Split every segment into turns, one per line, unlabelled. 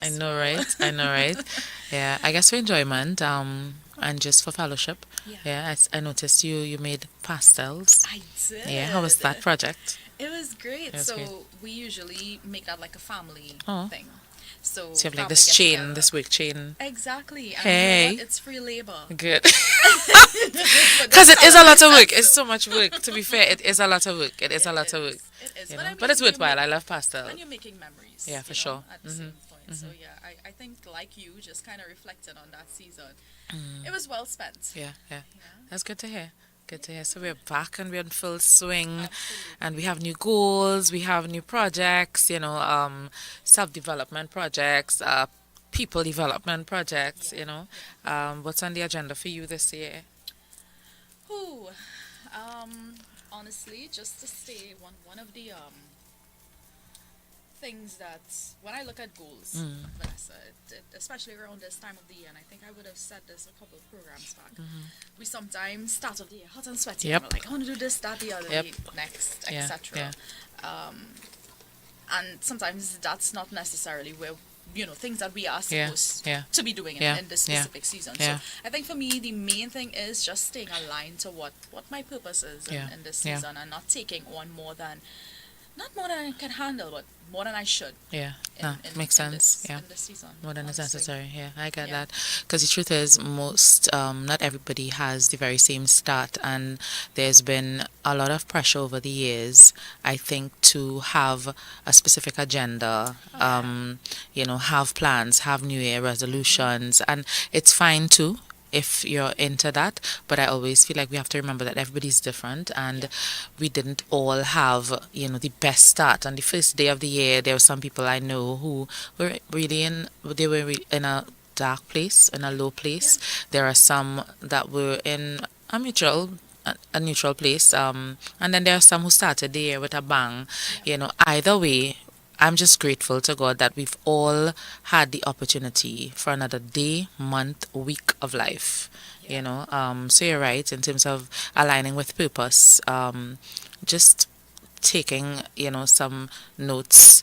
I know,
So
right? I know, right? Yeah, I guess for enjoyment, and just for fellowship.
yeah,
Yeah, I noticed you made pastels.
I
Yeah, how was
did.
that project?
It was
It
great.
was great.
So we usually make that like a family
Oh,
thing. So
so you have like
family
this
get
chain,
together.
this work chain.
Exactly. And you know what?
Hey,
It's free labor.
good.
But don't
Because it
tell
is
them
a
I
lot of
said
work. It's
so.
so much work. To be fair, it is a lot of work. It is
It
a lot of work.
is. It is.
You
But
know,
I
but it's
mean,
worthwhile. I love
and
pastel.
you're making memories,
Yeah, for sure.
at the
Mhm.
same point. So
Mhm.
yeah, I think like you, just kind of reflected on that season. It was well spent.
Yeah, yeah.
Yeah.
That's good to hear. Good to hear. So we're
Yeah.
back and we're in full swing, and we
Absolutely.
have new goals. We have new projects. Self-development projects, people development projects.
Yeah. Yeah.
What's on the agenda for you this year?
Who? Honestly, just to say one of the things that when I look at goals,
Mm.
Vanessa, especially around this time of the year, and I think I would have said this a couple of programs back. We sometimes start of the year hot and sweaty, and
Yep.
we're like, I want to do this, that, the other,
Yep.
the next,
Yeah. Yeah.
etc. And sometimes that's not necessarily where things that we are
Yeah.
supposed
Yeah.
to be doing
Yeah.
in this
Yeah.
specific season. So
Yeah.
I think for me the main thing is just staying aligned to what my purpose is
Yeah.
in this
Yeah.
season, and not taking on not more than I can handle, but more than I should
Yeah,
in
no,
in,
makes
in
sense.
this
Yeah,
in this season.
more than is
Honestly,
necessary. Yeah, I get
yeah,
that. Because the truth is, not everybody has the very same start, and there's been a lot of pressure over the years, I think, to have a specific agenda,
oh yeah,
have plans, have New Year resolutions, and it's fine too. If you're into that, but I always feel like we have to remember that everybody's different,
yeah,
and we didn't all have, the best start. On the first day of the year, there were some people I know who were really in a dark place, in a low
yeah.
place. There are some that were in a neutral place. And then there are some who started the year with a bang.
Yeah.
Either way, I'm just grateful to God that we've all had the opportunity for another day, month, week of life.
Yeah.
So you're right in terms of aligning with purpose. Just taking, some notes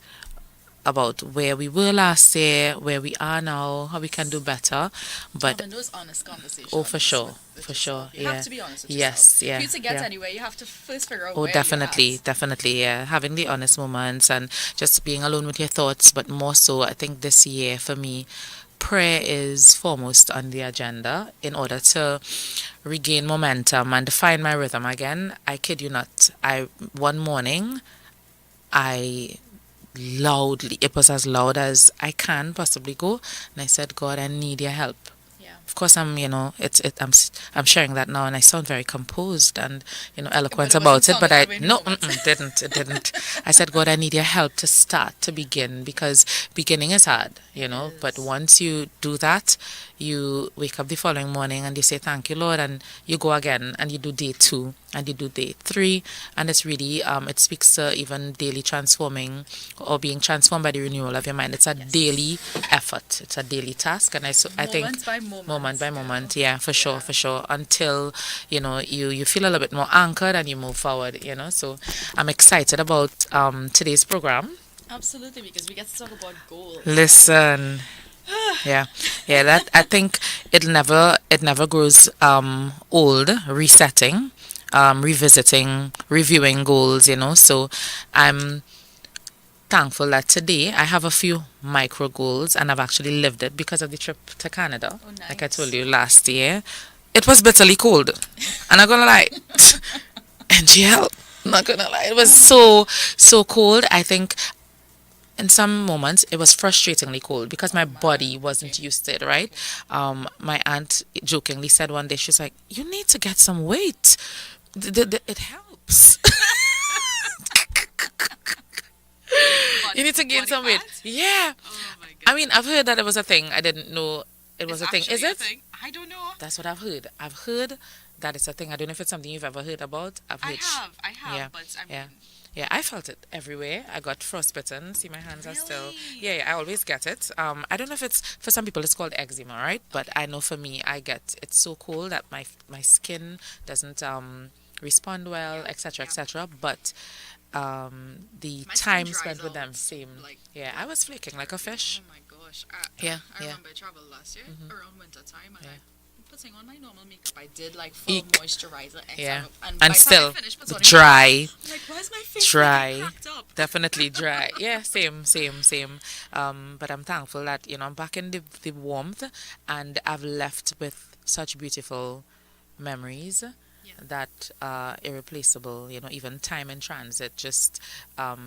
about where we were last year, where we are now, how we can do better. But
Having those honest
oh, for
conversations
sure,
with
for sure,
yourself. You have
yeah,
to be honest with yourself.
yes,
For
yeah,
you to get
yeah.
anywhere, you have to first figure out
Oh,
where you're
definitely,
at.
definitely, yeah. Having the honest moments and just being alone with your thoughts, but more so, I think this year for me, prayer is foremost on the agenda in order to regain momentum and find my rhythm again. I kid you not. One morning I loudly, it was as loud as I can possibly go, and I said, God, I need your help.
Yeah.
Of course, I'm sharing that now, and I sound very composed and
But
eloquent
it wasn't
about it. But
sounding that
I
way in the
no,
moment.
it didn't. I said, God, I need your help to start to begin, because beginning is hard,
It
But
is.
once you do that, you wake up the following morning and you say, thank you, Lord, and you go again and you do day two and you do day three, and it's really it speaks to even daily transforming or being transformed by the renewal of your mind. It's a daily
Yes.
effort. It's a daily task, and I think
Moment by moment,
moment by
girl.
moment, yeah,
Yeah.
for sure, until you feel a little bit more anchored and you move forward. So I'm excited about today's program.
Absolutely, because we get to talk about goals and
Listen, yeah, yeah, that I think it never grows old. Resetting, revisiting, reviewing goals. So I'm thankful that today I have a few micro goals, and I've actually lived it because of the trip to Canada.
oh
Like I told
nice.
you last year, it was bitterly cold. I'm not gonna lie. NGL, not gonna lie. It was so cold. I think in some moments it was frustratingly cold because my
Oh my.
body wasn't
Okay.
used to it, right?
Okay.
My aunt jokingly said one day, she's like, "You need to get some weight. It helps." You need to gain
Body
some weight.
fat?
Yeah.
Oh my
I mean, I've
goodness.
heard that it was a thing. I didn't know it was
It's
a thing. Is
actually a
it?
thing. I don't know.
That's what I've heard. I've heard that it's a thing. I don't know if it's something you've ever heard about. I've
I
heard.
have. I
Yeah.
have, but I
Yeah.
mean,
Yeah, I felt it everywhere. I got frostbitten. See, my hands are still.
really?
Yeah, I always get it. I don't know if it's for some people it's called eczema, right? But
Okay.
I know for me, I get it's so cold that my skin doesn't respond well,
Yeah.
etc.,
Yeah.
etc. But the
My skin
time
dries
spent with them,
out
same.
like
Yeah, I
like
was flaking like a fish.
oh my gosh,
Yeah,
I
yeah.
remember I traveled last year around winter time, and
Yeah.
I putting on my normal makeup. I did like full
Eek.
moisturizer,
Yeah.
and
And
by the time I
still
finished putting on the makeup,
dry.
I'm like, why is my face looking
Dry.
cracked up?
Definitely dry. Yeah, same. But I'm thankful that, I'm back in the warmth, and I've left with such beautiful memories
Yeah,
that are irreplaceable. Even time in transit, just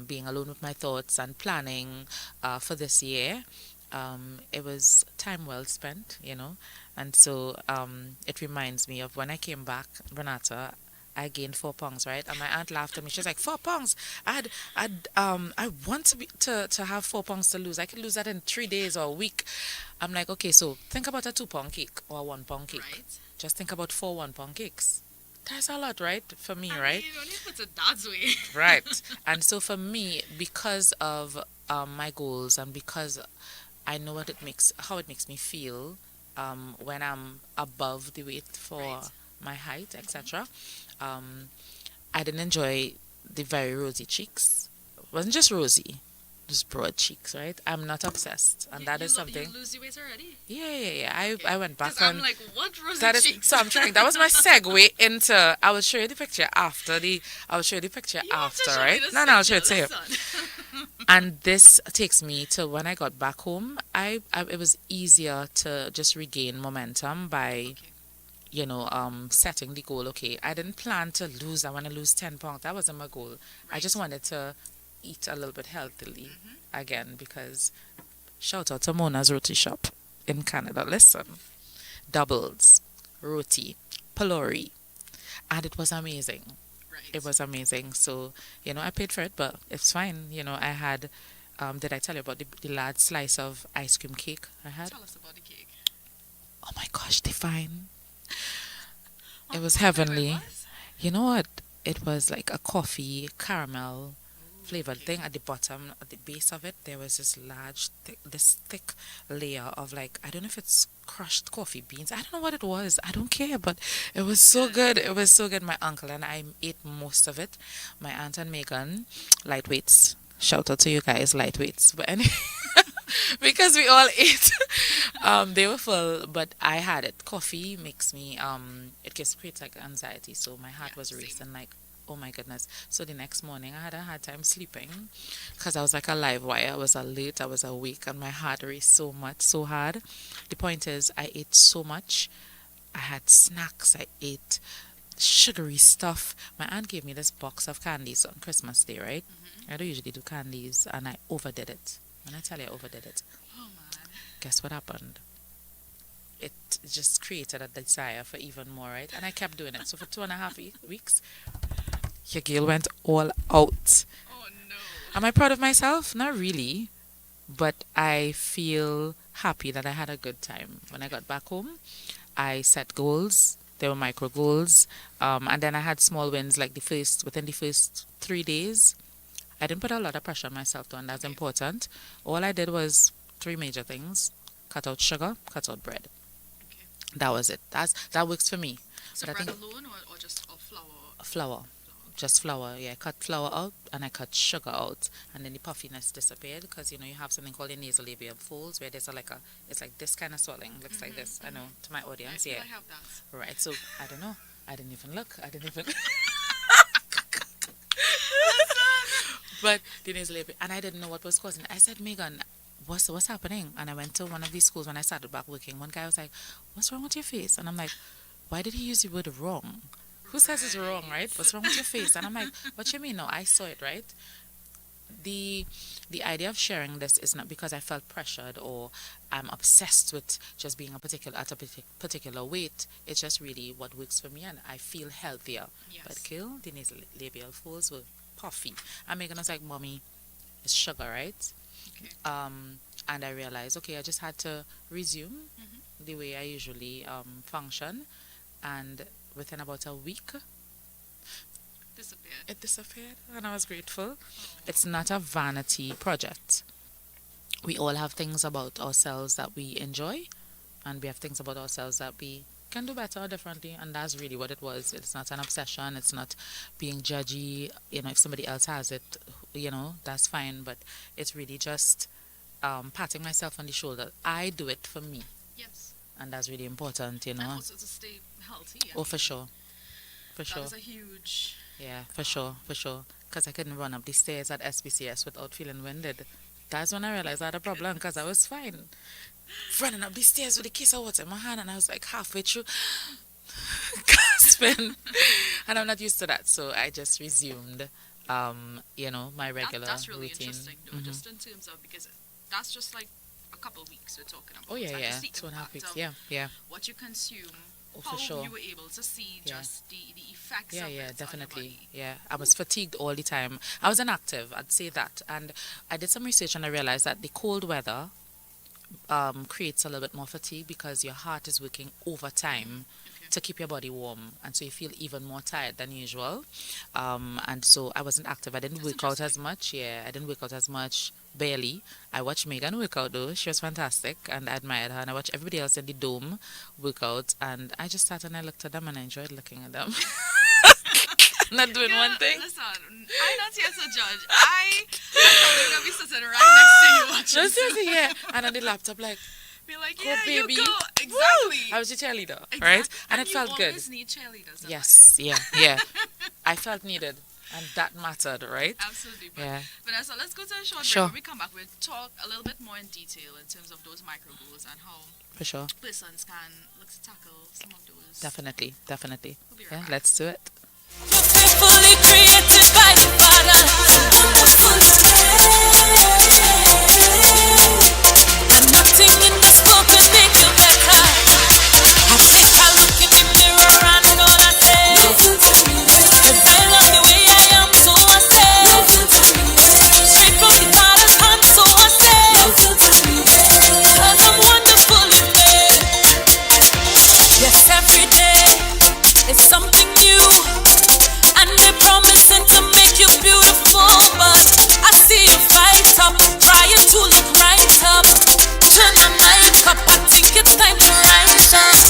being alone with my thoughts and planning for this year. It was time well spent. And so it reminds me of when I came back, Renata. I gained 4 pounds, right? And my aunt laughed at me. She was like, 4 pounds. I want to have 4 pounds to lose. I can lose that in 3 days or a week. I'm like, okay, so think about a 2 pound cake or a 1 pound cake.
right.
Just think about 4 1 pound cakes. That's a lot, right? For me,
I
right?
mean, you only put it that way.
Right. And so for me, because of my goals, and because I know how it makes me feel when I'm above the weight for
Right.
my height, etc. Um, I didn't enjoy the very rosy cheeks. It wasn't just rosy, just broad cheeks, right? I'm not obsessed, and that is
You
something.
lose your weight already?
Yeah.
Okay.
I went
Because
back
I'm
on.
like, what rosy
That is
cheeks?
so. I'm trying. That was my segue into. I will show you the picture after the. I will show you the picture
You have to
after,
show me
right?
this
No, I'll show
picture.
it to you.
Listen.
And this takes me to when I got back home. It was easier to just regain momentum by
Okay.
setting the goal. Okay, I didn't plan to lose. I want to lose 10 pounds. That wasn't my goal. I just
Right.
wanted to eat a little bit healthily
Mm-hmm.
again, because shout out to Mona's Roti Shop in Canada. Listen, doubles, roti, pilori, and it was amazing. It
Right.
was amazing. So, I paid for it, but it's fine. I had, did I tell you about the large slice of ice cream cake I had?
Tell us about the cake.
Oh my gosh, divine. It was
What flavor it
heavenly.
was?
You know what? It was like a coffee caramel
Ooh,
flavored
okay.
thing. At the bottom, at the base of it, there was this thick layer of, like, I don't know if it's crushed coffee beans. I don't know what it was. I don't care, but it was so
Good.
good. It was so good. My uncle and I ate most of it. My aunt and Megan, lightweights. Shout out to you guys, lightweights. But anyway, because we all ate. They were full, but I had it. Coffee makes me it gives creates like anxiety, so my
Yeah,
heart was
same.
racing like, oh my goodness. So the next morning I had a hard time sleeping because I was like a live wire. I was alert, I was awake, and my heart raced so much, so hard. The point is, I ate so much. I had snacks. I ate sugary stuff. My aunt gave me this box of candies on Christmas Day, right?
Mm-hmm.
I don't usually do candies, and I overdid it. When I tell you I overdid it,
Oh man.
guess what happened? It just created a desire for even more, right? And I kept doing it. So for 2.5 weeks, your girl went all out.
Oh no.
Am I proud of myself? Not really. But I feel happy that I had a good time. When I got back home, I set goals. They were micro goals. And then I had small wins like within the first 3 days. I didn't put a lot of pressure on myself though, and that's
Okay.
important. All I did was three major things: cut out sugar, cut out bread.
Okay.
That was it. That works for me.
So
But I
bread
think
alone or just or flour?
flour,
Flour.
just flour. Yeah, I cut flour out and I cut sugar out, and then the puffiness disappeared because you have something called the nasolabial folds where there's it's like this kind of swelling. Looks like this. I know to my
I
audience.
feel
Yeah,
I have that.
right. So I don't know. I didn't even look. I didn't even. But the nasolabial, and I didn't know what was causing it. I said, Megan, what's happening? And I went to one of these schools when I started back working. One guy was like, "What's wrong with your face?" And I'm like, "Why did he use the word wrong? Who says it's wrong, right? What's wrong with your face?" And I'm like, "What you mean? No, I saw it, right?" The the idea of sharing this is not because I felt pressured or I'm obsessed with just being at a particular weight. It's just really what works for me, and I feel healthier. But
Yes.
kill the nasolabial folds were puffy. And Megan was like, "Mommy, it's sugar, right?"
Okay.
And I realized, okay, I just had to resume
Mm-hmm.
the way I usually function. And within about a week,
Disappeared.
it disappeared, and I was grateful.
Oh.
It's not a vanity project. We all have things about ourselves that we enjoy, and we have things about ourselves that we can do better or differently, and that's really what it was. It's not an obsession, it's not being judgy. If somebody else has it, that's fine, but it's really just patting myself on the shoulder. I do it for me,
Yes.
and that's really important,
And also to stay healthy. I
Oh, for
mean,
sure, for
that
sure.
is a huge.
Yeah, for sure, for sure. Because I couldn't run up the stairs at SPCS without feeling winded. That's when I realized I had a problem because I was fine. Running up the stairs with a case of water in my hand, and I was like halfway through, gasping. And I'm not used to that, so I just resumed, my regular
That's really
routine.
interesting, though, just in terms of because that's just like a couple of weeks we're talking about.
Oh, yeah,
And
yeah.
just the
2.5
impact
weeks.
of
Yeah, yeah.
what you consume,
Oh,
how
for sure.
you were able to see
Yeah.
just the effects
Yeah,
of
yeah,
it on your
definitely.
body.
Yeah, I was fatigued all the time. I was inactive, I'd say that. And I did some research and I realized that the cold weather creates a little bit more fatigue because your heart is working overtime
Okay.
to keep your body warm, and so you feel even more tired than usual. And so I wasn't active. I didn't
That's
work out as
interesting.
much. Yeah, I didn't work out as much. Barely. I watched Megan work out though. She was fantastic, and I admired her. And I watched everybody else in the dome work out, and I just sat and I looked at them and I enjoyed looking at them. Not doing one thing.
Listen, I'm not here to judge. I probably gonna be sitting right next to you watching.
No, seriously, yeah. And on the laptop, like,
Be like,
go
yeah,
baby.
you go.
Woo!
Exactly.
I was your cheerleader,
Exact-
right? And it
you
felt good.
always need cheerleaders. in
Yes, yeah, yeah. I felt needed, and that mattered, right?
life. Absolutely. But
Yeah,
Vanessa, let's go to a short
Sure.
break. When we come back, we'll talk a little bit more in detail in terms of those micro goals and how
for sure.
persons can look to tackle some of those.
Definitely, definitely.
We'll be right
Yeah,
back.
let's do it.
Fearfully created by the Father, wonderfully made. And nothing in this world can make you better. I take a look in the mirror and gonna say, cause I love the way I am, so I say, straight from the Father's hand, so I say, cause I'm wonderfully made. Yes, every day is something new. And they're promising to make you beautiful, but I see you fight up, trying to look right up. Turn the night up, I think it's time to rise up.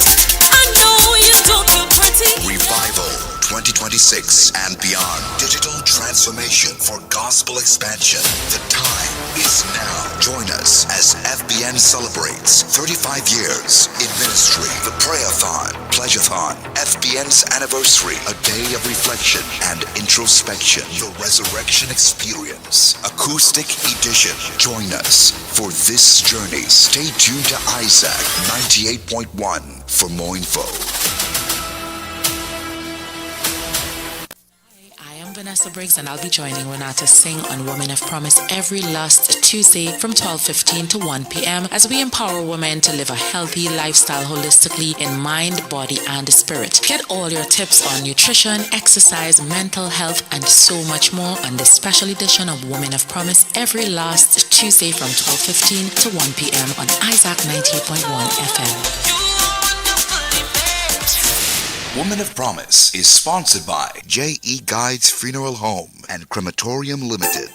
I know you don't look pretty.
Revival 2026 and beyond. Digital transformation for gospel expansion. The time is now. Join us as FBN celebrates 35 years in ministry. The Prayathon, Pleasure-thon, FBN's anniversary, a day of reflection and introspection. The Resurrection Experience, acoustic edition. Join us for this journey. Stay tuned to Isaac 98.1 for more info.
I am Vanessa Briggs, and I'll be joining Renata Singh on Women of Promise every last Tuesday from 12:15 to 1 p.m. as we empower women to live a healthy lifestyle holistically in mind, body, and spirit. Get all your tips on nutrition, exercise, mental health, and so much more on this special edition of Women of Promise every last Tuesday from 12:15 to 1 p.m. on Isaac 90.1 FM.
You are wonderfully made.
Woman of Promise is sponsored by J.E. Guides Funeral Home and Crematorium Limited.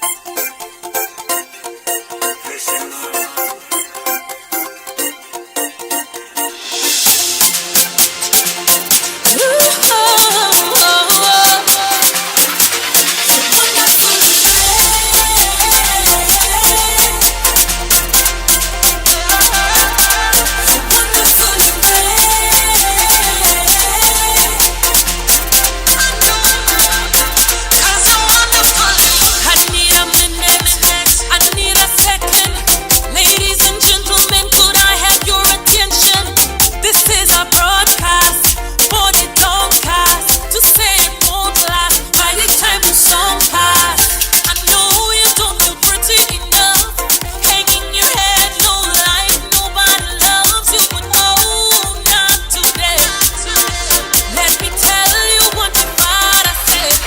I need a minute, I need a second. Ladies and gentlemen, could I have your attention? This is a broadcast for the downcast to say it won't last by the time the song pass. I know you don't feel pretty enough, hanging your head low like nobody loves you, but no, not today. Let me tell you what the Father said.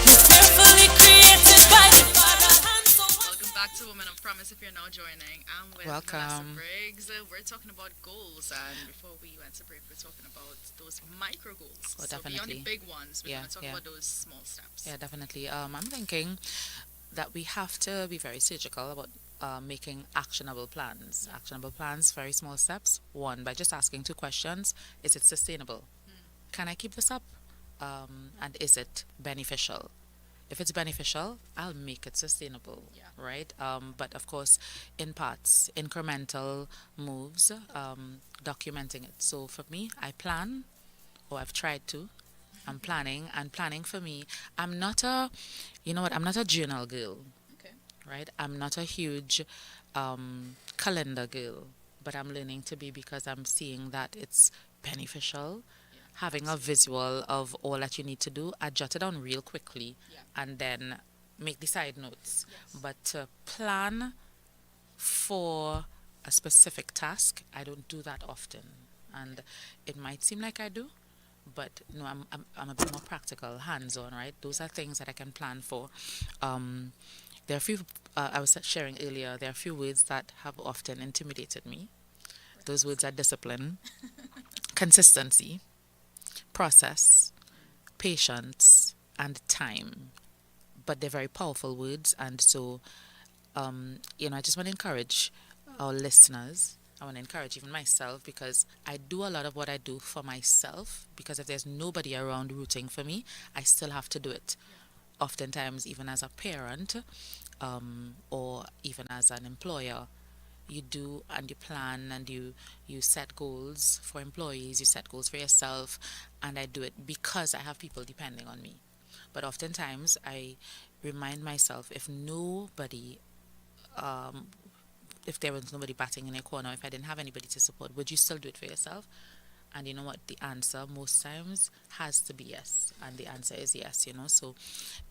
You're fearfully created by the Father.
Welcome back to Women of Promise. If you're now joining, I'm with Vanessa
Welcome.
Briggs. We're talking about goals, and before we went to break, we're talking about those micro goals.
Oh,
So beyond the
definitely.
big ones, we're
Yeah,
going to talk
yeah.
about those small steps.
Yeah, definitely. I'm thinking that we have to be very surgical about making actionable plans. Actionable plans, very small steps. One, by just asking two questions: is it sustainable? Can I keep this up? And is it beneficial? If it's beneficial, I'll make it sustainable,
Yeah.
right? But of course, in parts, incremental moves, documenting it. So for me, I plan, or I've tried to. I'm planning, and planning for me, I'm not a, you know what, I'm not a journal girl,
Okay.
right? I'm not a huge calendar girl, but I'm learning to be because I'm seeing that it's beneficial.
Yeah.
Having a
Absolutely.
visual of all that you need to do, I jot it down real quickly
Yeah.
and then make the side notes.
Yes.
But to plan for a specific task, I don't do that often. And it might seem like I do, but no, I'm a bit more practical, hands-on, right? Those are things that I can plan for. Um, there are a few, I was sharing earlier, there are a few words that have often intimidated me. Those words are discipline, consistency, process, patience, and time. But they're very powerful words, and so I just want to encourage our listeners. I want to encourage even myself because I do a lot of what I do for myself because if there's nobody around rooting for me, I still have to do it. Oftentimes, even as a parent or even as an employer, you do and you plan and you set goals for employees, you set goals for yourself, and I do it because I have people depending on me. But oftentimes, I remind myself if there was nobody batting in your corner, if I didn't have anybody to support, would you still do it for yourself? And you know what? The answer most times has to be yes. And the answer is yes. So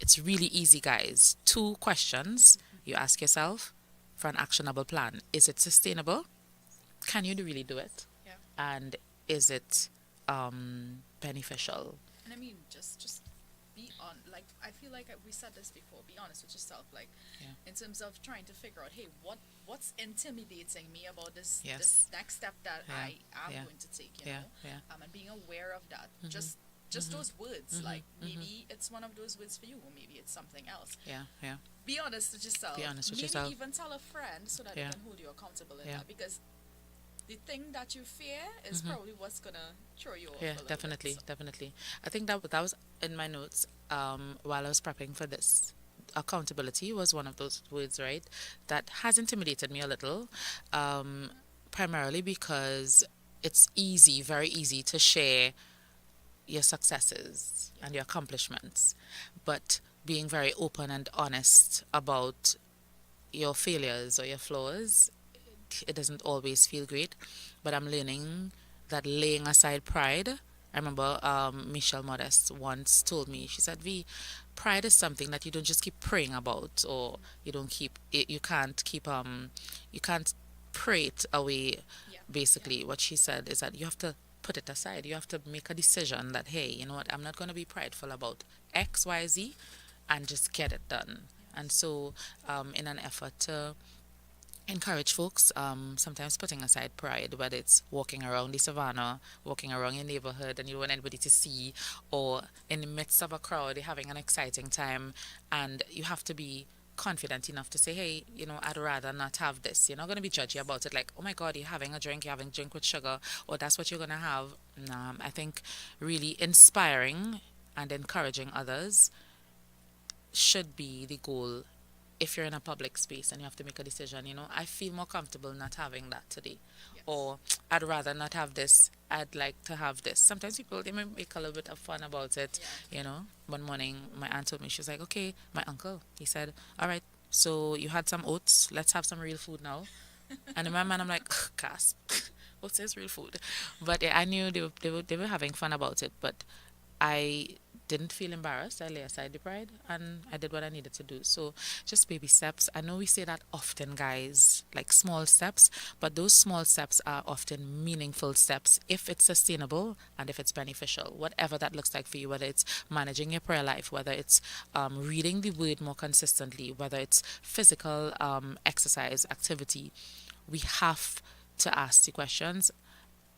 it's really easy, guys. Two questions you ask yourself for an actionable plan. Is it sustainable? Can you really do it?
Yeah.
And is it beneficial?
And I mean, just be on. Like I feel like we said this before. Be honest with yourself. Like
Yeah.
in terms of trying to figure out, hey, what's intimidating me about this
Yes.
this next step that
Yeah.
I am
Yeah.
going to take.
Yeah. Yeah.
And being aware of that. Just those words. Like maybe it's one of those words for you, or maybe it's something else.
Yeah. Yeah.
Be honest with yourself.
Be honest with
maybe
yourself.
even tell a friend so that
Yeah.
they can hold you accountable in
Yeah.
that, because the thing that you fear is probably what's gonna throw you off.
Yeah,
a little
definitely,
bit, so.
definitely. I think that was in my notes while I was prepping for this. Accountability was one of those words, right? That has intimidated me a little, primarily because it's easy, very easy to share your successes and your accomplishments, but being very open and honest about your failures or your flaws, it doesn't always feel great. But I'm learning that laying aside pride. I remember Michelle Modest once told me, she said, V, pride is something that you don't just keep praying about, or you don't keep it, you can't pray it away.
Yeah.
Basically, what she said is that you have to put it aside. You have to make a decision that, hey, you know what, I'm not going to be prideful about X, Y, Z, and just get it done. And so, in an effort to encourage folks, sometimes putting aside pride, whether it's walking around the savannah, walking around your neighborhood, and you don't want anybody to see, or in the midst of a crowd, you're having an exciting time, and you have to be confident enough to say, hey, I'd rather not have this. You're not going to be judgy about it, like, oh my God, you're having a drink with sugar, or that's what you're going to have. I think really inspiring and encouraging others should be the goal if you're in a public space and you have to make a decision. I feel more comfortable not having that today.
Yes.
Or I'd rather not have this. I'd like to have this. Sometimes people, they may make a little bit of fun about it. One morning, my aunt told me, she was like, okay, my uncle, he said, all right, so you had some oats. Let's have some real food now. And in my mind, I'm like, gasp. Oats is real food. But yeah, I knew they were having fun about it. But I didn't feel embarrassed. I lay aside the pride and I did what I needed to do. So just baby steps. I know we say that often, guys, like small steps, but those small steps are often meaningful steps if it's sustainable and if it's beneficial, whatever that looks like for you, whether it's managing your prayer life, whether it's reading the word more consistently, whether it's physical exercise, activity. We have to ask the questions.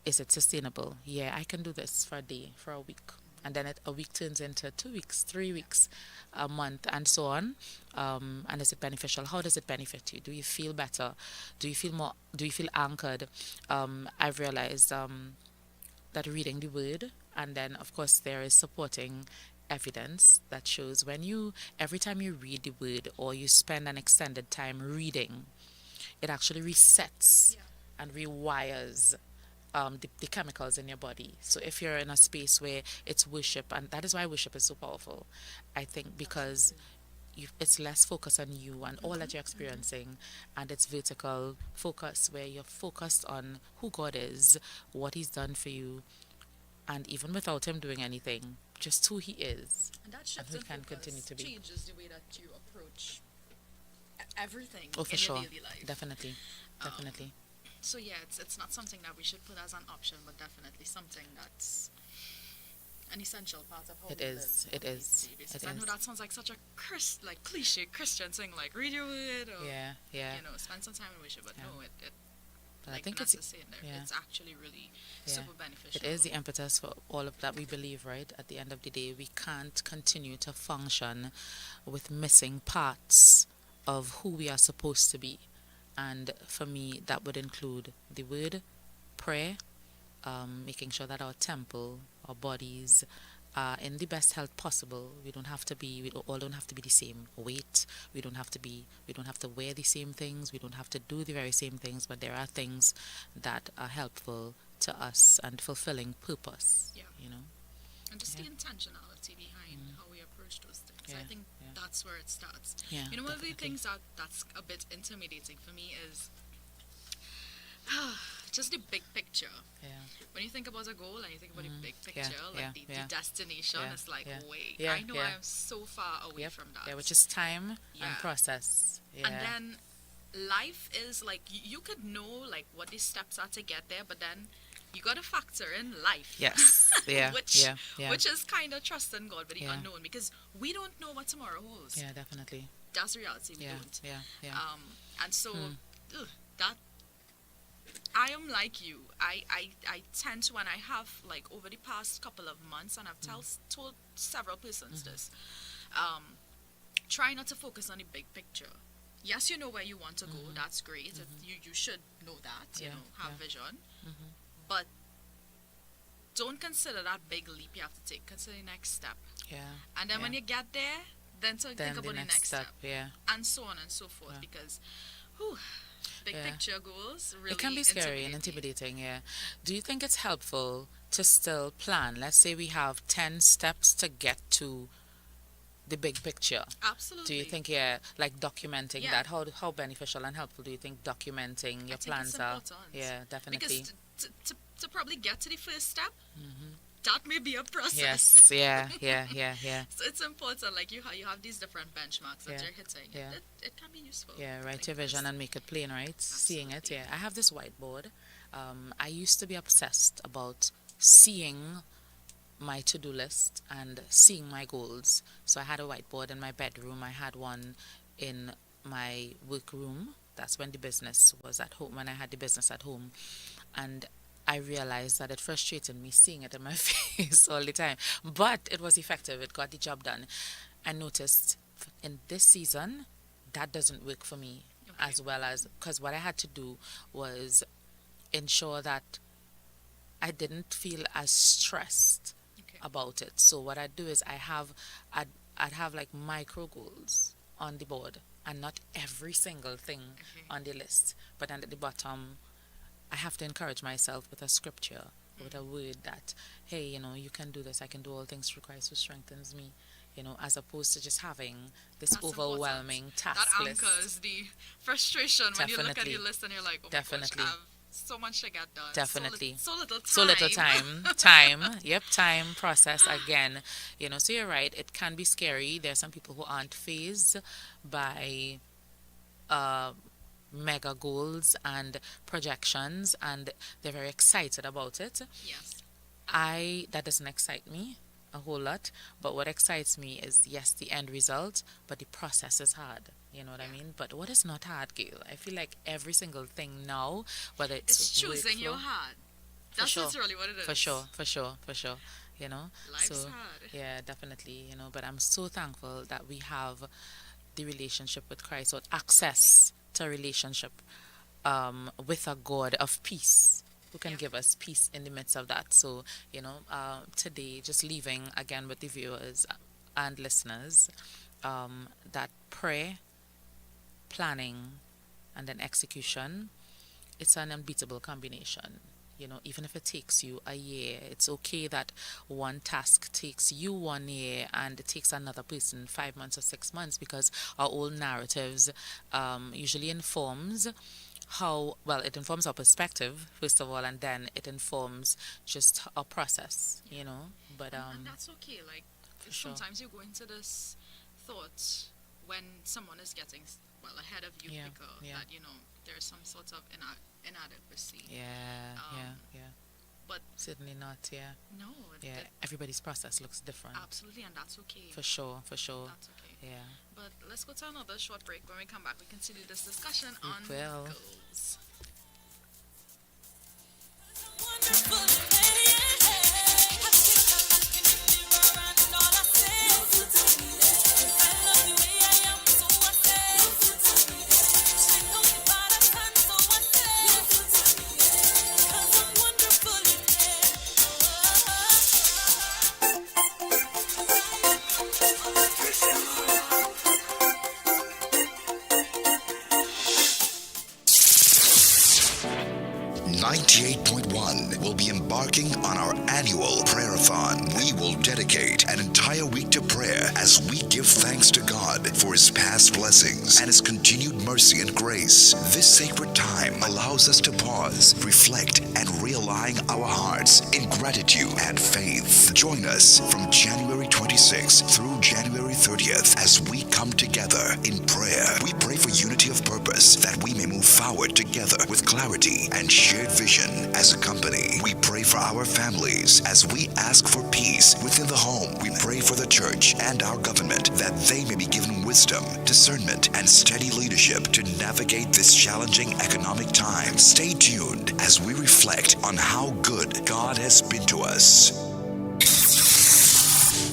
Is it sustainable? Yeah, I can do this for a day, for a week. And then a week turns into 2 weeks, 3 weeks, a month, and so on. And is it beneficial? How does it benefit you? Do you feel better? Do you feel more? Do you feel anchored? I've realized that reading the word, and then of course there is supporting evidence that shows when you, every time you read the word or you spend an extended time reading, it actually resets
Yeah.
and rewires the chemicals in your body. So if you're in a space where it's worship, and that is why worship is so powerful, I think, because it's less focus on you and all that you're experiencing, and it's vertical focus where you're focused on who God is, what He's done for you, and even without Him doing anything, just who He is,
And that
and
shift
who
in
He can
focus
continue to be.
changes the way that you approach everything
Oh, for
in your
sure.
daily life.
Definitely.
Um,
Definitely.
So yeah, it's not something that we should put as an option, but definitely something that's an essential part of how
It
we
is.
live
It
on a
is.
day-to-day basis.
It
I know
is.
that sounds like such a like cliche Christian thing, like read your word or
Yeah. Yeah.
spend some time in worship. But
Yeah.
no, it
But I
like
think
Vanessa's saying there,
yeah.
it's actually really
Yeah.
super beneficial.
It is the impetus for all of that we believe, right? At the end of the day, we can't continue to function with missing parts of who we are supposed to be. And for me, that would include the word, prayer, making sure that our temple, our bodies, are in the best health possible. We all don't have to be the same weight. We don't have to wear the same things. We don't have to do the very same things, but there are things that are helpful to us and fulfilling purpose,
Yeah.
you know?
And just
Yeah.
the intentionality behind how we approach those things. I
Yeah,
think
yeah.
that's where it starts.
Yeah,
One of the
definitely.
things that's a bit intimidating for me is just the big picture.
Yeah.
When you think about a goal and you think about the big
Yeah,
picture,
yeah,
like the
yeah.
destination,
Yeah,
it's like,
yeah.
wait,
Yeah,
I know
yeah.
I am so far away
Yep.
from that.
Yeah, which is time
Yeah.
and process. Yeah.
And then life is like, you could know like what the steps are to get there, but then you got to factor in life.
Yes. Yeah.
which
yeah. Yeah.
which is kind of trusting God with the
Yeah.
unknown, because we don't know what tomorrow holds.
Yeah, definitely.
That's the reality. We
Yeah.
don't.
Yeah. Yeah.
And so that I am like you. I tend to, when I have like over the past couple of months, and I've told several persons this, try not to focus on the big picture. Yes, you know where you want to go. That's great. You should know that. You
Yeah,
know, have
yeah.
vision. But don't consider that big leap you have to take. Consider the next step.
Yeah.
And then when
Yeah.
you get there, then to
Then
think about the next step.
Yeah.
And so on and so forth.
Yeah.
Because, whew, big
Yeah.
picture goals really
It can be scary and intimidating, yeah. Do you think it's helpful to still plan? Let's say we have 10 steps to get to the big picture.
Absolutely.
Do you think, yeah, like documenting
Yeah.
that? How beneficial and helpful do you think documenting your
I think
plans
it's
are?
important.
Yeah, definitely.
Because to probably get to the first step, that may be a process.
Yes, yeah, yeah, yeah, yeah.
So it's important, like you have these different benchmarks that
Yeah,
you're hitting.
yeah.
It can be useful.
Yeah, write
Like
your vision
this.
and make it plain, right? Seeing it,
Absolutely.
yeah. I have this whiteboard. I used to be obsessed about seeing my to-do list and seeing my goals. So I had a whiteboard in my bedroom. I had one in my workroom. That's when the business was at home, when I had the business at home. And I realized that it frustrated me seeing it in my face all the time. But it was effective. It got the job done. I noticed in this season, that doesn't work for me
Okay.
as well, as because what I had to do was ensure that I didn't feel as stressed
Okay.
about it. So what I'd do is I'd have like micro goals on the board and not every single thing
Okay.
on the list. But then at the bottom, I have to encourage myself with a scripture, with a word that, hey, you can do this. I can do all things through Christ who strengthens me. As opposed to just having this
That's
overwhelming
important.
task
That
list.
anchors the frustration when you look at
Definitely.
your list and you're like, oh
Definitely.
my gosh, I have so much to get done.
Definitely.
So little time.
So little time. Yep, time, process again. So you're right. It can be scary. There are some people who aren't fazed by mega goals and projections, and they're very excited about it.
Yes.
That doesn't excite me a whole lot, but what excites me is, yes, the end result, but the process is hard. You know what I mean? But what is not hard, Gail? I feel like every single thing now, whether
It's choosing your
workflow-
heart.
For
That's
sure.
literally what it is.
For sure.
Life's
So
hard.
yeah, definitely. But I'm so thankful that we have the relationship with Christ, or access to a relationship with a God of peace. who can
Yeah.
give us peace in the midst of that. So, today, just leaving again with the viewers and listeners, that prayer, planning, and then execution, it's an unbeatable combination. Even if it takes you a year, it's okay that one task takes you 1 year and it takes another person 5 months or 6 months, because our old narratives usually informs it informs our perspective, first of all, and then it informs just our process, But
And that's okay. Like,
for sure.
sometimes you go into this thought when someone is getting, well, ahead of you,
Yeah,
quicker,
yeah.
that, there's some sort of inadequacy.
Yeah,
Um,
yeah.
But
Certainly not, yeah.
no,
Yeah, everybody's process looks different.
absolutely, and that's okay.
For sure, for sure.
That's okay.
Yeah.
But let's go to another short break. When we come back, we continue this discussion
We
on
will.
goals.
Ninety-eight point one will be embarking on our annual prayer-a-thon. We will dedicate an entire week to prayer as we give thanks to God for His past blessings and His continued mercy and grace. This sacred time allows us to pause, reflect, and realign our hearts in gratitude and faith. Join us from January 26th through January 30th as we come together in prayer. We pray for unity of purpose, that we may move forward together with clarity and shared vision as a company. We pray for our families as we ask for peace within the home. We pray for the church and our government, that they may be given wisdom, discernment, and steady leadership to navigate this challenging economic time. Stay tuned as we reflect on how good God has been to us.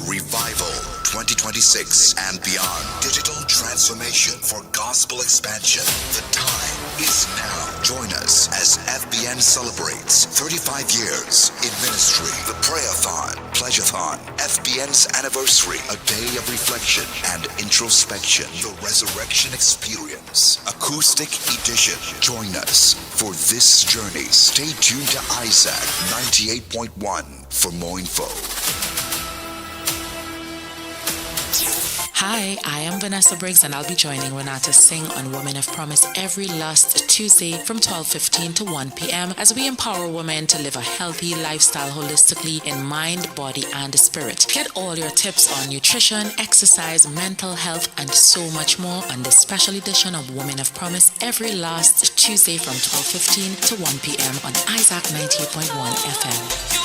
Revival 2026 and beyond. Digital transformation for gospel expansion. The time is now. Join us as FBN celebrates 35 years in ministry. The Prayathon, Pleasure-thon, FBN's anniversary, a day of reflection and introspection. The Resurrection Experience, acoustic edition. Join us for this journey. Stay tuned to Isaac 98.1 for more info.
Hi, I am Vanessa Briggs, and I'll be joining Renata Singh on Women of Promise every last Tuesday from 12:15 to 1 p.m. as we empower women to live a healthy lifestyle holistically in mind, body, and spirit. Get all your tips on nutrition, exercise, mental health, and so much more on this special edition of Women of Promise every last Tuesday from 12:15 to 1 p.m. on Isaac 98.1 FM.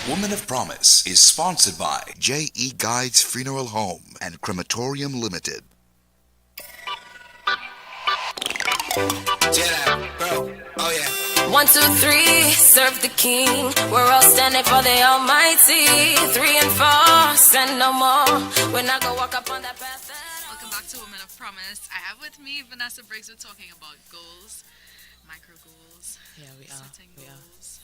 Woman of Promise is sponsored by J.E. Guides Funeral Home and Crematorium Limited.
Bro. Oh yeah. 1, 2, 3, serve the King. We're all standing for the Almighty. 3 and 4, send no more. When I go walk up on that path.
Welcome back to Women of Promise. I have with me Vanessa Briggs. We're talking about goals, micro goals,
Yeah, we are.
setting
We are.
goals,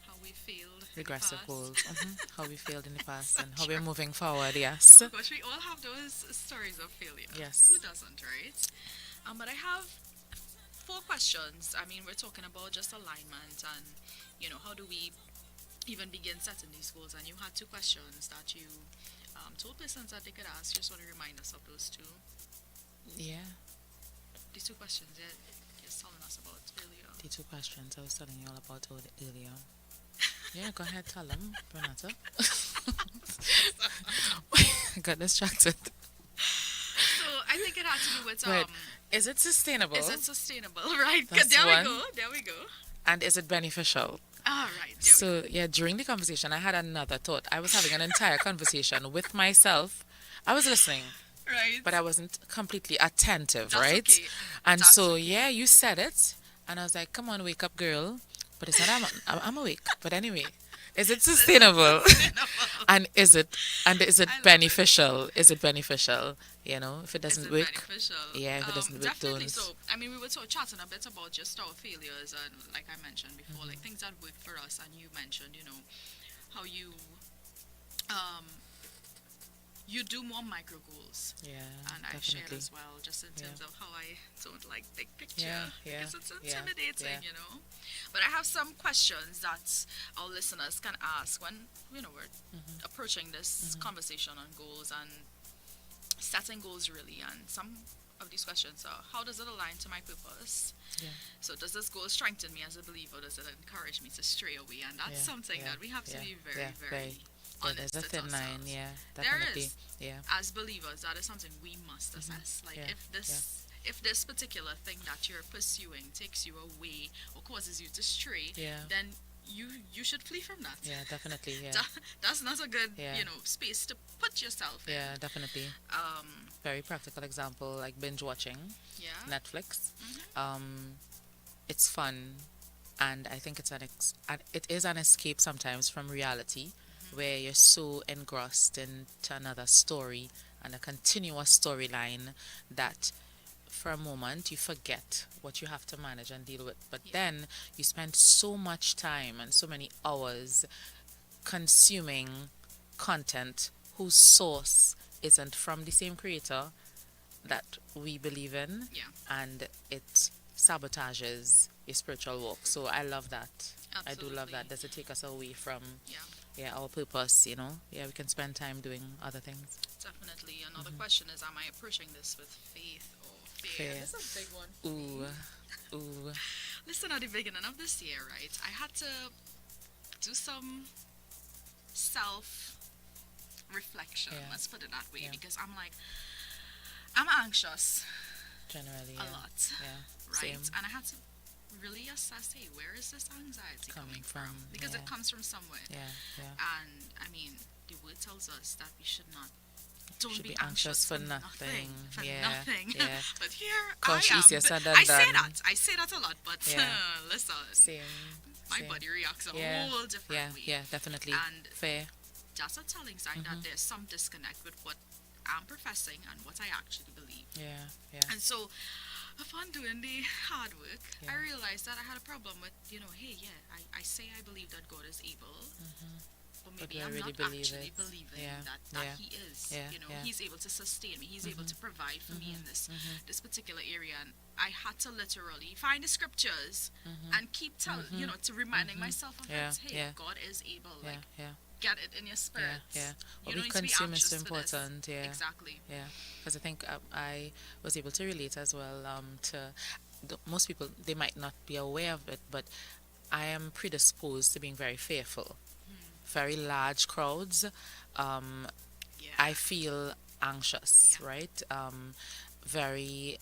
how we failed.
Regressive
in the
goals.
past.
How we failed in the past and how we're moving forward, yes.
Oh gosh, we all have those stories of failure.
Yes.
Who doesn't, right? But I have 4 questions. I mean, we're talking about just alignment and, how do we even begin setting these goals? And you had 2 questions that you told listeners that they could ask. Just want to remind us of those 2.
Yeah,
These 2 questions you're telling us about earlier.
the 2 questions I was telling you all about earlier. Yeah, go ahead, tell them, Renata. I got distracted.
So I think it had to do with
Right. Is it sustainable?
is it sustainable? Right.
That's
There
one.
we go. There we go.
And is it beneficial?
All right. There
So, yeah, during the conversation, I had another thought. I was having an entire conversation with myself. I was listening,
we go. Right.
but I wasn't completely attentive,
That's
right?
okay.
And
That's
so, yeah, you said it. And I was like, come on, wake up, girl. But it's not, I'm awake. But anyway, Is it
Is it
sustainable?
sustainable?
And is it
I love it.
beneficial? Is it beneficial? If it
Is
doesn't
it
work,
beneficial?
yeah, if it doesn't work,
Definitely.
don't.
So, I mean, we were chatting a bit about just our failures and, like I mentioned before, like things that worked for us. And you mentioned, how um, you do more micro goals.
Yeah,
And I shared
definitely.
as well, just in
Yeah,
terms of how I don't like big
yeah,
picture
yeah,
because it's
yeah,
intimidating,
yeah.
But I have some questions that our listeners can ask when, we're approaching this conversation on goals and setting goals really. And some of these questions are: how does it align to my purpose?
Yeah,
So does this goal strengthen me as a believer? Does it encourage me to stray away? And that's
yeah,
something
yeah,
that we have to
yeah,
be very,
yeah,
very
yeah. There's
honest
a
with
thin line.
ourselves.
Yeah,
There
definitely.
is,
Yeah,
as believers, that is something we must assess. Like
yeah, yeah,
if this particular thing that you're pursuing takes you away or causes you to stray,
yeah,
then you should flee from that.
yeah, definitely. Yeah,
That's not a good
yeah,
space to put yourself in.
yeah, definitely. Very practical example, like binge watching
Yeah.
Netflix.
Hmm.
Um, it's fun, and I think it is an escape sometimes from reality, where you're so engrossed into another story and a continuous storyline that for a moment you forget what you have to manage and deal with. But
Yeah.
then you spend so much time and so many hours consuming content whose source isn't from the same creator that we believe in,
Yeah.
and it sabotages your spiritual walk. So I love that. I do love
Absolutely.
that. Does it take us away from,
Yeah.
yeah, our purpose? Yeah, we can spend time doing other things.
Definitely. Another question is: am I approaching this with faith or fear?
Fear.
This is a big one for
Ooh,
me.
ooh,
Listen, at the beginning of this year, right, I had to do some self reflection.
yeah,
Let's put it that way,
yeah.
because I'm anxious
Generally,
a
yeah,
lot,
yeah.
right?
Same.
And I had to really assess, hey, where is this anxiety
Coming
coming from?
from,
Because
yeah,
it comes from somewhere.
yeah, yeah.
And I mean, the word tells us that we should not. Don't
Should
be
be
anxious
anxious for nothing.
For
Yeah,
nothing.
yeah.
But here
Gosh,
I am.
easier said than
I say
done.
that. I say that a lot. But
Yeah.
listen,
Same,
my
same.
body reacts a
Yeah,
whole different
yeah,
way.
yeah, definitely.
And
Fair.
that's a telling sign that there's some disconnect with what I'm professing and what I actually believe.
Yeah, yeah,
And so, upon doing the hard work, I
yeah.
realized that I had a problem with, hey, yeah, I say I believe that God is able, but
But
maybe
do I
I'm
really
not
believe
actually
it?
believing
Yeah,
that
yeah,
He is.
yeah, yeah.
He's able to sustain me. He's able to provide for me in this particular area. And I had to literally find the scriptures and keep to reminding myself of
Yeah,
it. Hey,
yeah.
God is able.
Yeah,
Like,
yeah,
get it in your spirit.
yeah.
You
What
don't
we
need to be
consume is
anxious
so
for this.
important. Yeah,
Exactly.
yeah. Because I think I was able to relate as well. To most people, they might not be aware of it, but I am predisposed to being very fearful. Very large crowds. Um,
Yeah.
I feel anxious,
Yeah.
right? Very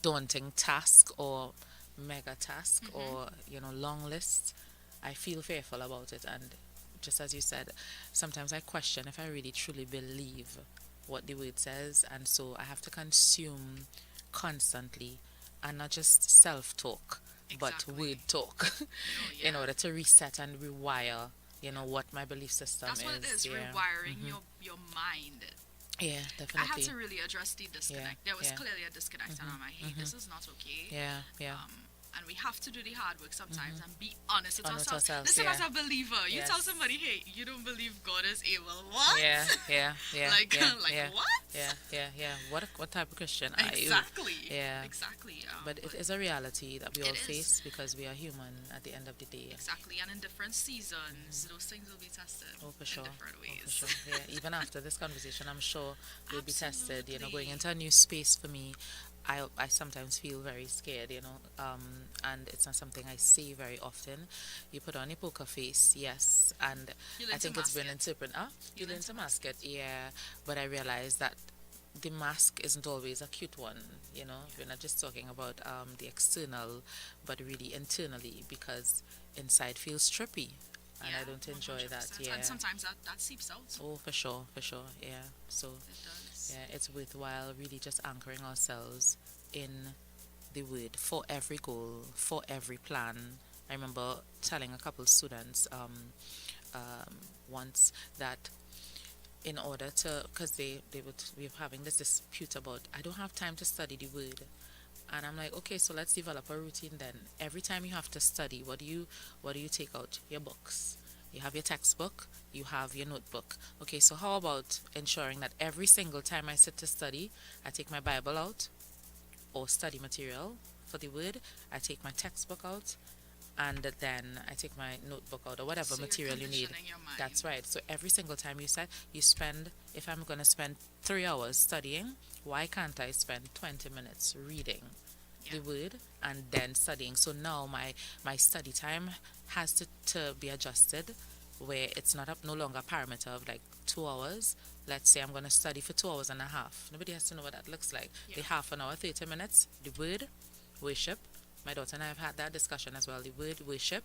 daunting task or mega task or long list. I feel fearful about it, and just as you said, sometimes I question if I really truly believe what the word says, and so I have to consume constantly, and not just self talk, but
Exactly.
word talk,
Yeah.
in order to reset and rewire, what my belief system
That's what it is,
Yeah.
rewiring your mind.
Yeah,
I had
definitely.
to really address the disconnect. There was
yeah.
clearly a disconnect, and I'm like, hey, this is not okay.
Yeah, yeah.
And we have to do the hard work sometimes and be honest with
Honest
ourselves.
ourselves,
Listen,
yeah.
as a believer, you tell
Yes.
somebody, hey, you don't believe God is able. What?
Yeah, yeah, yeah.
Like,
yeah,
like
yeah,
what?
yeah. What type of Christian are you?
Exactly.
Yeah.
Exactly.
But it is a reality that we all
It is.
face because we are human at the end of the day.
Exactly. And in different seasons, those things will be tested
Oh, for sure.
in different
Oh,
ways.
for sure. Yeah. Even after this conversation, I'm sure we'll be tested. Going
Absolutely.
into a new space for me, I sometimes feel very scared. And it's not something I say very often. You put on a poker face, yes, and
You
I
learn to
think it's
mask
been
it.
interpreted.
You
You
learn
learn
to
to
mask
mask it, yeah. But I realize that the mask isn't always a cute one. We're not just talking about the external, but really internally, because inside feels trippy, and I don't enjoy that.
100%.
Yeah.
And sometimes that seeps out.
Oh, for sure, yeah. So
It does.
yeah, it's worthwhile really just anchoring ourselves in the word for every goal, for every plan. I remember telling a couple students, once that in order to, because they would we were having this dispute about I don't have time to study the word, and I'm like, okay, so let's develop a routine then. Every time you have to study, what do you take out? Your books. You have your textbook, you have your notebook. Okay, so how about ensuring that every single time I sit to study, I take my Bible out or study material for the word, I take my textbook out, and then I take my notebook out or whatever
So you're
material you need.
conditioning your mind.
That's right. So every single time you spend, if I'm going to spend 3 hours studying, why can't I spend 20 minutes reading
Yeah.
the word and then studying? So now my study time has to be adjusted where it's not no longer a parameter of like 2 hours. Let's say I'm going to study for 2 hours and a half. Nobody has to know what that looks like.
Yeah.
The half an hour, 30 minutes, the word, worship. My daughter and I have had that discussion as well. The word, worship,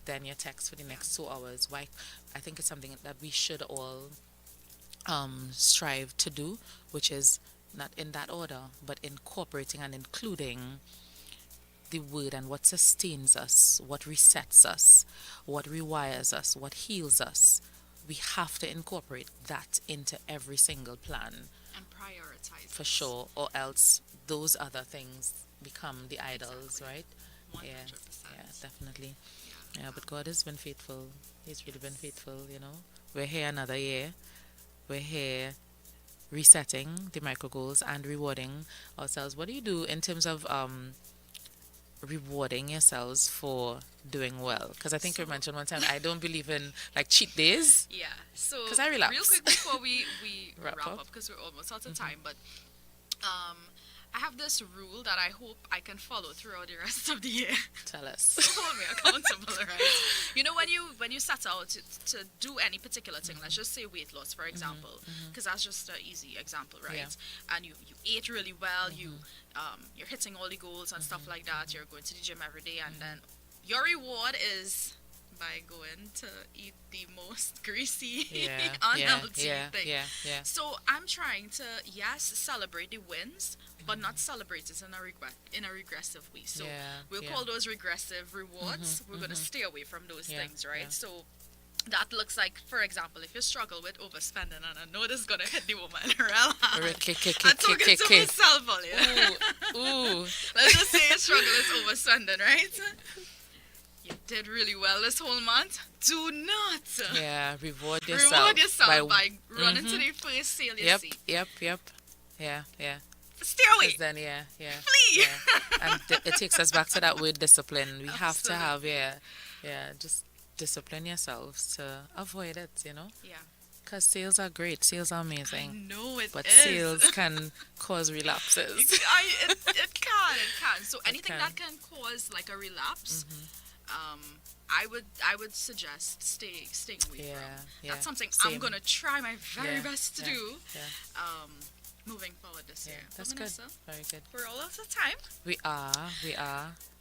then your text for the next 2 hours. Why? I think it's something that we should all strive to do, which is not in that order, but incorporating and including the word and what sustains us, what resets us, what rewires us, what heals us. We have to incorporate that into every single plan
And prioritize
for
it.
sure, or else those other things become the idols,
Exactly.
right?
100%.
Yeah, definitely.
Yeah.
Yeah, but God has been faithful. He's really been faithful, you know. We're here another year. We're here resetting the micro goals and rewarding ourselves. What do you do in terms of rewarding yourselves for doing well? Because I think you
So-
mentioned one time I don't believe in like cheat days.
Yeah. So
'Cause I relapse.
real quick before we
Wrap
wrap
up.
up because we're almost out of time, but I have this rule that I hope I can follow throughout the rest of the year.
Tell us.
Hold me accountable, right? You know, when you set out to do any particular thing, let's just say weight loss, for example, because that's just an easy example, right?
Yeah.
And you ate really well, you're hitting all the goals and stuff like that. You're going to the gym every day, and then your reward is by going to eat the most greasy,
Yeah,
unhealthy
yeah,
thing.
yeah, yeah.
So I'm trying to celebrate the wins, but not celebrate it in a regressive way. So
Yeah,
we'll
yeah.
call those regressive rewards. We're gonna stay away from those
Yeah,
things, right?
yeah.
So that looks like, for example, if you struggle with overspending, and I know this is gonna hit the woman real hard. I'm talking to myself, only.
Ooh, ooh.
Let's just say your struggle is overspending, right? You did really well this whole month. Do not
Yeah, reward yourself.
reward yourself by running to the first sale you
Yep,
see.
yep. Yeah, yeah.
Stay away.
'Cause then, yeah.
Flee.
Yeah. And it takes us back to that word discipline. We have to have, just discipline yourselves to avoid it, you know?
Yeah.
Because sales are great, sales are
I
amazing.
know it
But
is.
sales can cause relapses.
It can. So anything
can.
that can cause like a relapse, I would suggest staying away from.
Yeah.
That's something I'm
Same.
gonna try my very
Yeah,
best to
yeah,
do.
Yeah,
Moving forward this year.
that's
But
good.
Vanessa,
Very good.
we're all out of time.
We are.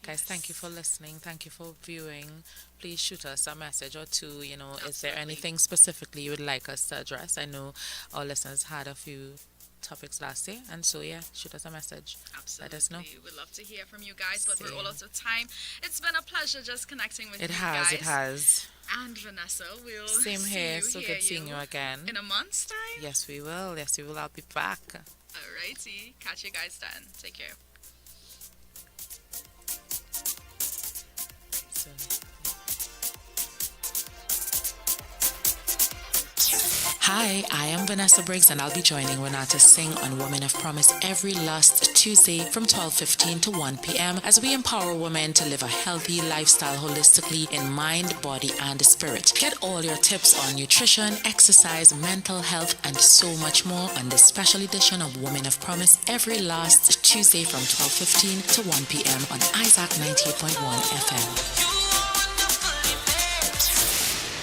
Guys, thank you
Yes.
for listening. Thank you for viewing. Please shoot us a message or two. You know, is there
Absolutely.
anything specifically you would like us to address? I know our listeners had a few topics last year, and so shoot us a message.
Absolutely.
Let us know.
We'd love to hear from you guys, but we're all
Same.
out of time. It's been a pleasure just connecting with
It
you
has,
guys.
it has.
And Vanessa, we'll
Same
see
here.
you,
So
hear
good seeing you again.
in a month's time.
Yes, we will. I'll be back.
Alrighty. Catch you guys then. Take care.
So. Hi, I am Vanessa Briggs, and I'll be joining Renata Singh on Women of Promise every last Tuesday from 12:15 to 1 p.m. as we empower women to live a healthy lifestyle holistically in mind, body, and spirit. Get all your tips on nutrition, exercise, mental health, and so much more on this special edition of Women of Promise every last Tuesday from 12:15 to 1 p.m. on Isaac 98.1 FM.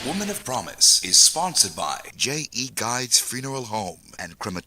Woman of Promise is sponsored by J.E. Guides Funeral Home and Crematorium.